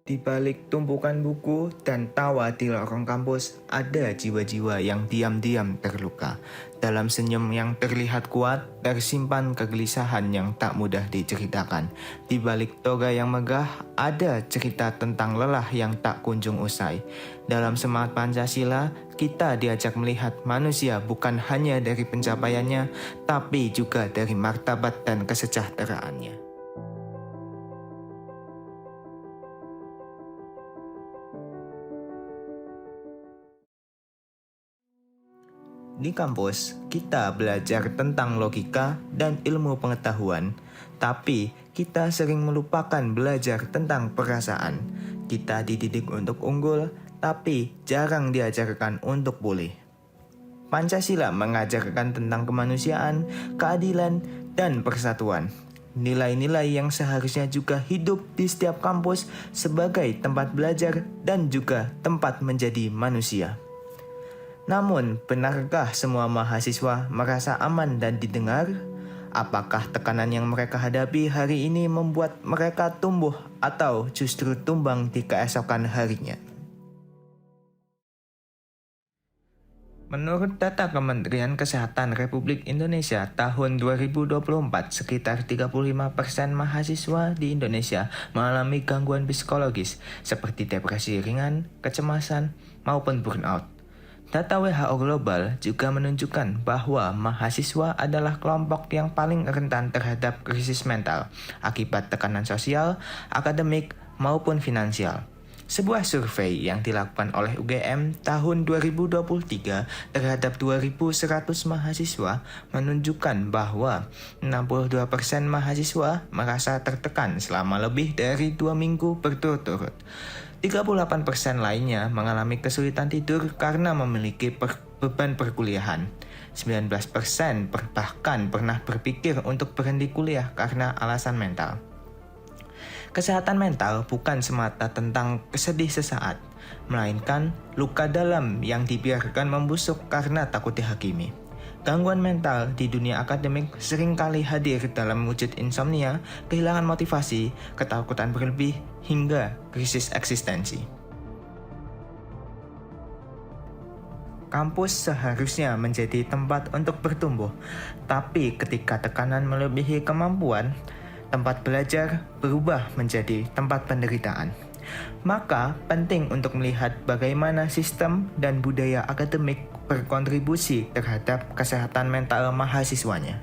Di balik tumpukan buku dan tawa di lorong kampus, ada jiwa-jiwa yang diam-diam terluka. Dalam senyum yang terlihat kuat, tersimpan kegelisahan yang tak mudah diceritakan. Di balik toga yang megah, ada cerita tentang lelah yang tak kunjung usai. Dalam semangat Pancasila, kita diajak melihat manusia bukan hanya dari pencapaiannya, tapi juga dari martabat dan kesejahteraannya. Di kampus, kita belajar tentang logika dan ilmu pengetahuan, tapi kita sering melupakan belajar tentang perasaan. Kita dididik untuk unggul, tapi jarang diajarkan untuk pulih. Pancasila mengajarkan tentang kemanusiaan, keadilan, dan persatuan. Nilai-nilai yang seharusnya juga hidup di setiap kampus sebagai tempat belajar dan juga tempat menjadi manusia. Namun, benarkah semua mahasiswa merasa aman dan didengar? Apakah tekanan yang mereka hadapi hari ini membuat mereka tumbuh atau justru tumbang di keesokan harinya? Menurut data Kementerian Kesehatan Republik Indonesia tahun 2024, sekitar 35% mahasiswa di Indonesia mengalami gangguan psikologis seperti depresi ringan, kecemasan, maupun burnout. Data WHO Global juga menunjukkan bahwa mahasiswa adalah kelompok yang paling rentan terhadap krisis mental akibat tekanan sosial, akademik, maupun finansial. Sebuah survei yang dilakukan oleh UGM tahun 2023 terhadap 2.100 mahasiswa menunjukkan bahwa 62% mahasiswa merasa tertekan selama lebih dari 2 minggu berturut-turut. 38% lainnya mengalami kesulitan tidur karena memiliki beban perkuliahan. 19% bahkan pernah berpikir untuk berhenti kuliah karena alasan mental. Kesehatan mental bukan semata tentang kesedih sesaat, melainkan luka dalam yang dibiarkan membusuk karena takut dihakimi. Gangguan mental di dunia akademik seringkali hadir dalam wujud insomnia, kehilangan motivasi, ketakutan berlebih, hingga krisis eksistensi. Kampus seharusnya menjadi tempat untuk bertumbuh, tapi ketika tekanan melebihi kemampuan, tempat belajar berubah menjadi tempat penderitaan. Maka penting untuk melihat bagaimana sistem dan budaya akademik berkontribusi terhadap kesehatan mental mahasiswanya.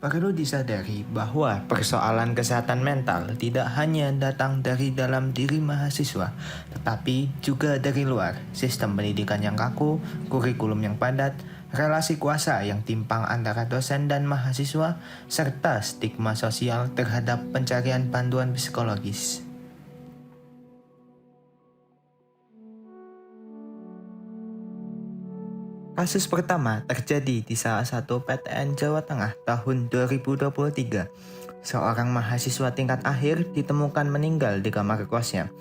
Perlu disadari bahwa persoalan kesehatan mental tidak hanya datang dari dalam diri mahasiswa, tetapi juga dari luar. Sistem pendidikan yang kaku, kurikulum yang padat, relasi kuasa yang timpang antara dosen dan mahasiswa, serta stigma sosial terhadap pencarian bantuan psikologis. Kasus pertama terjadi di salah satu PTN Jawa Tengah tahun 2023. Seorang mahasiswa tingkat akhir ditemukan meninggal di kamar kosnya.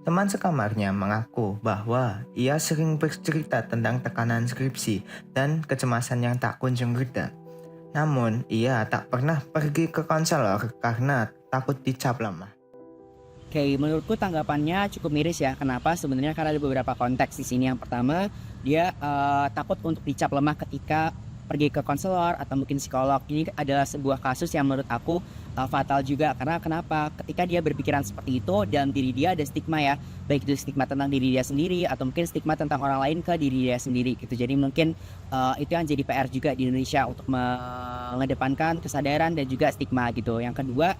Teman sekamarnya mengaku bahwa ia sering bercerita tentang tekanan skripsi dan kecemasan yang tak kunjung reda. Namun, ia tak pernah pergi ke konselor karena takut dicap lemah. Oke, menurutku tanggapannya cukup miris ya. Kenapa? Sebenarnya karena ada beberapa konteks di sini. Yang pertama, dia takut untuk dicap lemah ketika pergi ke konselor atau mungkin psikolog. Ini adalah sebuah kasus yang menurut aku fatal juga. Karena kenapa? Ketika dia berpikiran seperti itu, dalam diri dia ada stigma ya. Baik itu stigma tentang diri dia sendiri atau mungkin stigma tentang orang lain ke diri dia sendiri gitu. Jadi mungkin itu yang jadi PR juga di Indonesia untuk mengedepankan kesadaran dan juga stigma gitu. Yang kedua,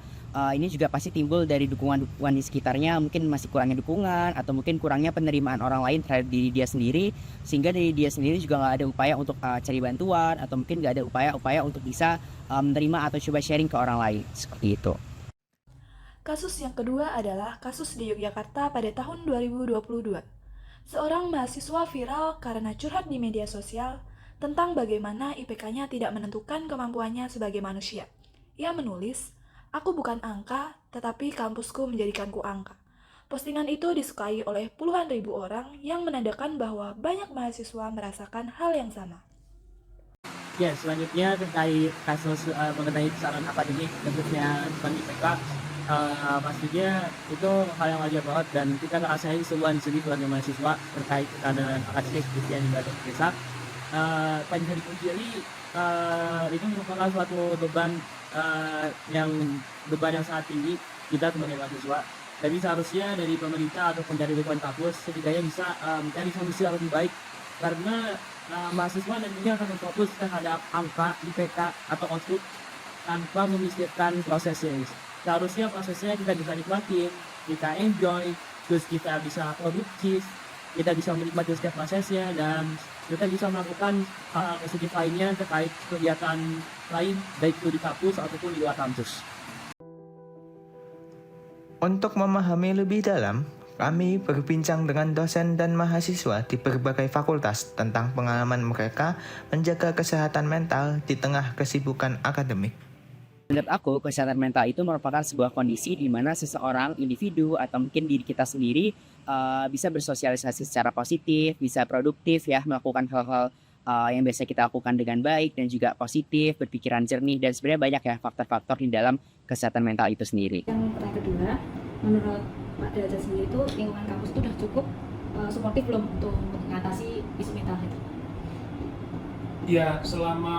ini juga pasti timbul dari dukungan-dukungan di sekitarnya, mungkin masih kurangnya dukungan atau mungkin kurangnya penerimaan orang lain terhadap diri dia sendiri, sehingga dari dia sendiri juga nggak ada upaya untuk cari bantuan atau mungkin nggak ada upaya-upaya untuk bisa menerima atau coba sharing ke orang lain seperti itu. Kasus yang kedua adalah kasus di Yogyakarta pada tahun 2022. Seorang mahasiswa viral karena curhat di media sosial tentang bagaimana IPK-nya tidak menentukan kemampuannya sebagai manusia. Ia menulis, "Aku bukan angka, tetapi kampusku menjadikanku angka." Postingan itu disukai oleh puluhan ribu orang yang menandakan bahwa banyak mahasiswa merasakan hal yang sama. Ya, selanjutnya terkait kasus mengenai kesalahan akademik khususnya tentang IPK, pastinya itu hal yang wajar banget dan kita ngerasain semua di sini sebagai mahasiswa terkait tekanan akademik yang juga desa. Tanpa dipungkiri, itu merupakan suatu beban yang sangat tinggi kita sebagai mahasiswa. Tapi seharusnya dari pemerintah ataupun dari lingkungan kampus setidaknya bisa mencari solusi yang lebih baik karena mahasiswa nantinya akan berfokus terhadap angka IPK atau output tanpa memikirkan prosesnya. Seharusnya prosesnya kita bisa nikmatin, kita enjoy, terus kita bisa produktif, kita bisa menikmati setiap prosesnya dan kita bisa melakukan hal positif lainnya terkait kegiatan lain baik itu di kampus ataupun di luar kampus. Untuk memahami lebih dalam, kami berbincang dengan dosen dan mahasiswa di berbagai fakultas tentang pengalaman mereka menjaga kesehatan mental di tengah kesibukan akademik. Menurut aku, kesehatan mental itu merupakan sebuah kondisi di mana seseorang, individu, atau mungkin diri kita sendiri bisa bersosialisasi secara positif, bisa produktif ya, melakukan hal-hal yang biasa kita lakukan dengan baik dan juga positif, berpikiran jernih, dan sebenarnya banyak ya faktor-faktor di dalam kesehatan mental itu sendiri. Yang pertanyaan kedua, menurut Pak Derajat sendiri itu lingkungan kampus itu udah cukup suportif belum untuk mengatasi isu mental itu? Ya, selama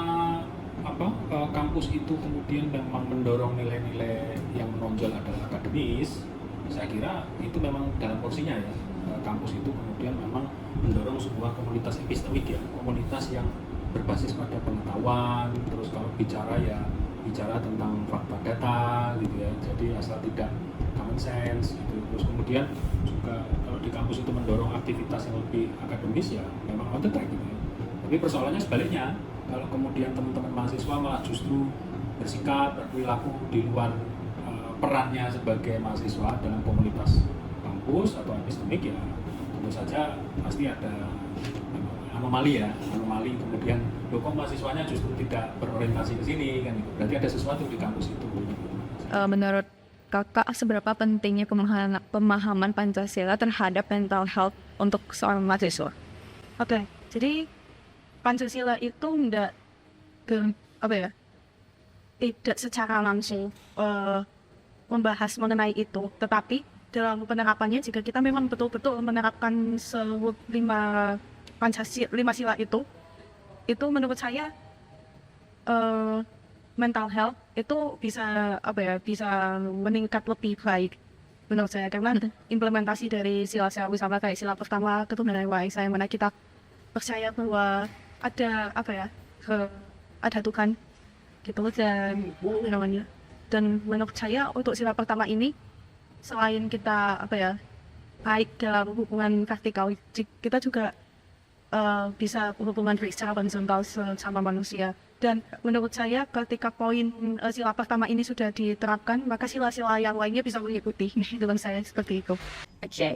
kampus itu kemudian memang mendorong nilai-nilai yang menonjol adalah akademis, saya kira itu memang dalam porsinya ya. Kampus itu kemudian memang mendorong sebuah komunitas epistemik ya, komunitas yang berbasis pada pengetahuan, terus kalau bicara tentang fakta data gitu ya, jadi asal tidak common sense gitu. Terus kemudian juga kalau di kampus itu mendorong aktivitas yang lebih akademis ya memang on the track gitu ya. Tapi persoalannya sebaliknya, kalau kemudian teman-teman mahasiswa malah justru bersikap, berperilaku di luar perannya sebagai mahasiswa dalam komunitas kampus atau epistemik ya tentu saja pasti ada anomali kemudian kok mahasiswanya justru tidak berorientasi ke sini kan gitu. Berarti ada sesuatu di kampus itu. Menurut kakak seberapa pentingnya pemahaman Pancasila terhadap mental health untuk seorang mahasiswa? Oke, jadi Pancasila itu tidak secara langsung membahas mengenai itu, tetapi dalam penerapannya jika kita memang betul-betul menerapkan lima sila itu menurut saya mental health itu bisa meningkat lebih baik menurut saya karena implementasi dari sila-sila bersama kayak sila pertama keturunan Waisak yang mana kita percaya bahwa ada ada Tuhan gitu dan menurut saya untuk sila pertama ini selain kita baik dalam hubungan vertikal, kita juga bisa hubungan secara horizontal sama manusia. Dan menurut saya ketika poin sila pertama ini sudah diterapkan, maka sila-sila yang lainnya bisa mengikuti. Dengan saya seperti itu. Oke.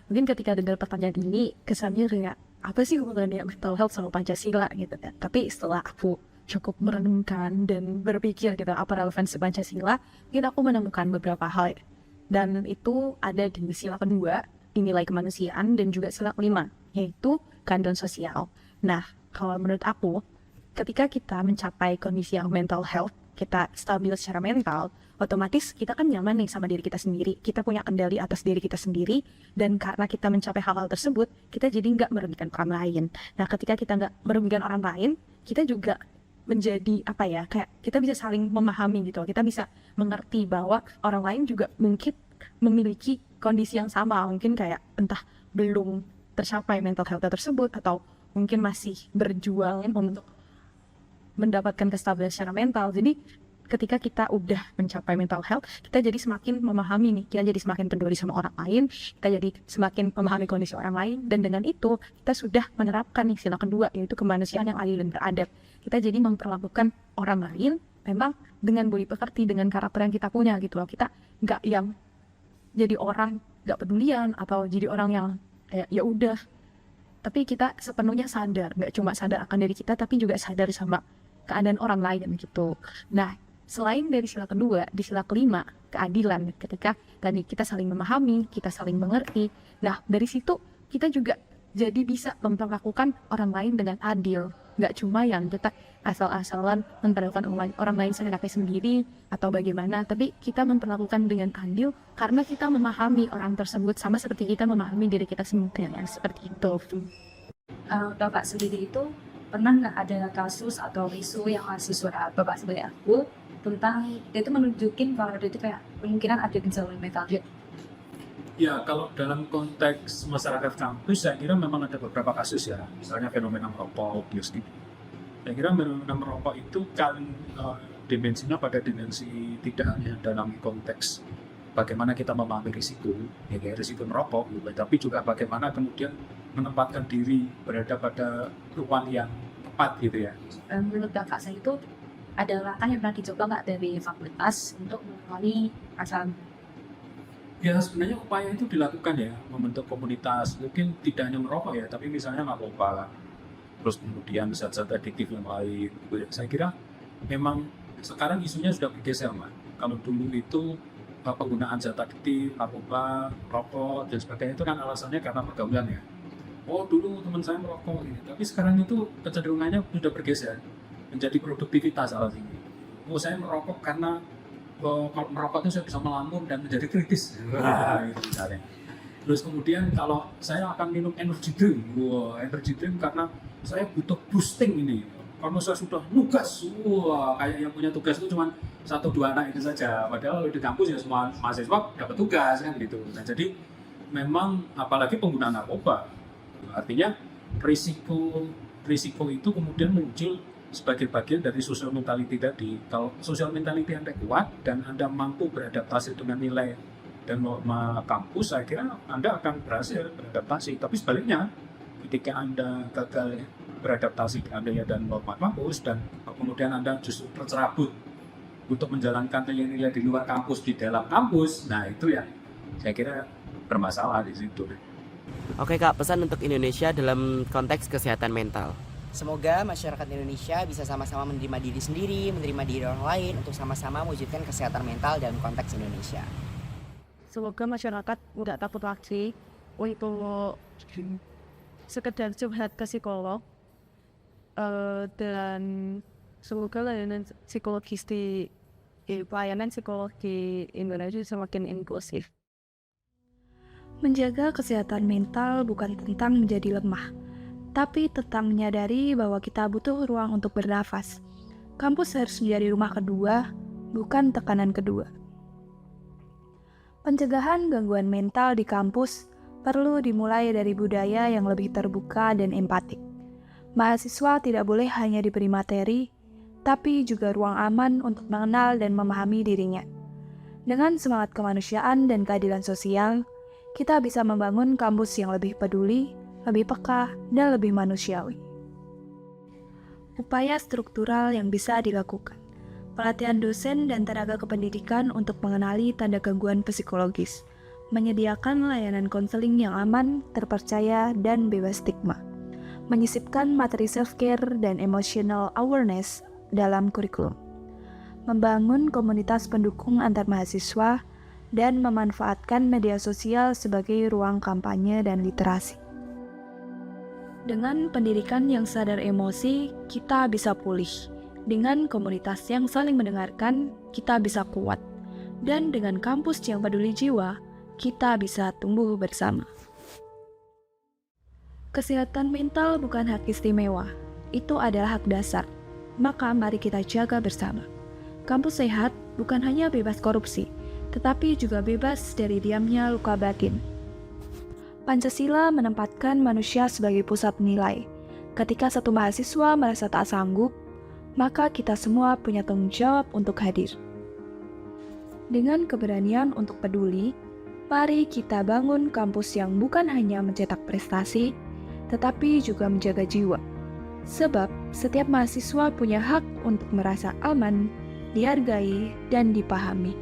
Mungkin ketika dengar pertanyaan ini kesannya kayak apa sih hubungannya mental health sama Pancasila gitu kan. Tapi setelah aku cukup merenungkan dan berpikir gitu apa relevansi Pancasila, mungkin aku menemukan beberapa hal. Dan itu ada di sila kedua, nilai kemanusiaan, dan juga sila kelima, yaitu keadilan sosial. Nah, kalau menurut aku, ketika kita mencapai kondisi yang mental health, kita stabil secara mental, otomatis kita kan nyaman nih sama diri kita sendiri. Kita punya kendali atas diri kita sendiri, dan karena kita mencapai hal-hal tersebut, kita jadi nggak merugikan orang lain. Nah, ketika kita nggak merugikan orang lain, kita juga menjadi kayak kita bisa saling memahami gitu. Kita bisa mengerti bahwa orang lain juga mungkin memiliki kondisi yang sama, mungkin kayak entah belum tercapai mental health tersebut atau mungkin masih berjuang untuk mendapatkan kestabilan secara mental. Jadi ketika kita udah mencapai mental health, kita jadi semakin memahami nih, kita jadi semakin peduli sama orang lain, kita jadi semakin memahami kondisi orang lain, dan dengan itu kita sudah menerapkan nih sila kedua, yaitu kemanusiaan yang adil dan beradab. Kita jadi memperlakukan orang lain memang dengan budi pekerti, dengan karakter yang kita punya gitu loh. Kita nggak yang jadi orang nggak pedulian atau jadi orang yang ya udah, tapi kita sepenuhnya sadar, nggak cuma sadar akan diri kita tapi juga sadar sama keadaan orang lain gitu. Nah, selain dari sila kedua, di sila kelima, keadilan, ketika tadi kita saling memahami, kita saling mengerti. Nah, dari situ kita juga jadi bisa memperlakukan orang lain dengan adil. nggak cuma yang kita asal-asalan memperlakukan orang lain seenaknya sendiri atau bagaimana, tapi kita memperlakukan dengan adil karena kita memahami orang tersebut sama seperti kita memahami diri kita sendiri, seperti itu. Bapak sendiri itu pernah nggak ada kasus atau isu yang mahasiswa Bapak sebagai aku tentang dia itu menunjukin kalau dia itu kayak kemungkinan ada gejala mental? Ya, kalau dalam konteks masyarakat kampus, saya kira memang ada beberapa kasus ya, misalnya fenomena merokok, opius gitu. Saya kira fenomena merokok itu kan dimensinya pada dimensi tidak hanya dalam konteks bagaimana kita memahami risiko, ya kayak risiko merokok, gitu, tapi juga bagaimana kemudian menempatkan diri berada pada ruang yang tepat gitu ya. Menurut Bapak saya itu ada langkah yang pernah dicoba nggak dari fakultas untuk mengurangi rasa? Ya sebenarnya upaya itu dilakukan ya, membentuk komunitas, mungkin tidak hanya merokok ya, tapi misalnya narkoba, terus kemudian zat-zat adiktif yang lain. Saya kira memang sekarang isunya sudah bergeser, Mas. Kalau dulu itu penggunaan zat adiktif, narkoba, rokok, dan sebagainya itu kan alasannya karena pergaulan ya. Oh dulu teman saya merokok ini, tapi sekarang itu kecenderungannya sudah bergeser menjadi produktivitas alasannya. Oh saya merokok karena kalau merokok itu saya bisa melamun dan menjadi kritis. Nah, itu misalnya. Terus kemudian kalau saya akan minum energy drink, energy drink karena saya butuh boosting ini. Karena saya sudah nugas, kayak yang punya tugas itu cuma 1-2 anak itu saja. Padahal di kampus ya semua mahasiswa dapat tugas kan gitu. Nah jadi memang apalagi penggunaan narkoba, artinya risiko itu kemudian muncul sebagai bagian dari social mentality tadi. Kalau social mentality Anda kuat dan Anda mampu beradaptasi dengan nilai dan norma kampus, saya kira Anda akan berhasil beradaptasi. Tapi sebaliknya, ketika Anda gagal beradaptasi dengan nilai dan norma kampus dan kemudian Anda justru tercerabut untuk menjalankan nilai-nilai di luar kampus di dalam kampus, nah itu ya saya kira bermasalah di situ. Oke Kak, pesan untuk Indonesia dalam konteks kesehatan mental. Semoga masyarakat Indonesia bisa sama-sama menerima diri sendiri, menerima diri orang lain untuk sama-sama mewujudkan kesehatan mental dalam konteks Indonesia. Semoga masyarakat nggak takut lagi untuk sekedar curhat ke psikolog, dan semoga layanan psikologis di pelayanan psikologi Indonesia semakin inklusif. Menjaga kesehatan mental bukan tentang menjadi lemah, tapi tentang menyadari bahwa kita butuh ruang untuk bernafas. Kampus harus menjadi rumah kedua, bukan tekanan kedua. Pencegahan gangguan mental di kampus perlu dimulai dari budaya yang lebih terbuka dan empatik. Mahasiswa tidak boleh hanya diberi materi, tapi juga ruang aman untuk mengenal dan memahami dirinya. Dengan semangat kemanusiaan dan keadilan sosial, kita bisa membangun kampus yang lebih peduli, lebih peka, dan lebih manusiawi. Upaya struktural yang bisa dilakukan. Pelatihan dosen dan tenaga kependidikan untuk mengenali tanda gangguan psikologis. Menyediakan layanan konseling yang aman, terpercaya, dan bebas stigma. Menyisipkan materi self-care dan emotional awareness dalam kurikulum. Membangun komunitas pendukung antar mahasiswa, dan memanfaatkan media sosial sebagai ruang kampanye dan literasi. Dengan pendidikan yang sadar emosi, kita bisa pulih. Dengan komunitas yang saling mendengarkan, kita bisa kuat. Dan dengan kampus yang peduli jiwa, kita bisa tumbuh bersama. Kesehatan mental bukan hak istimewa, itu adalah hak dasar. Maka mari kita jaga bersama. Kampus sehat bukan hanya bebas korupsi, tetapi juga bebas dari diamnya luka batin. Pancasila menempatkan manusia sebagai pusat nilai. Ketika satu mahasiswa merasa tak sanggup, maka kita semua punya tanggung jawab untuk hadir. Dengan keberanian untuk peduli, mari kita bangun kampus yang bukan hanya mencetak prestasi, tetapi juga menjaga jiwa. Sebab setiap mahasiswa punya hak untuk merasa aman, dihargai, dan dipahami.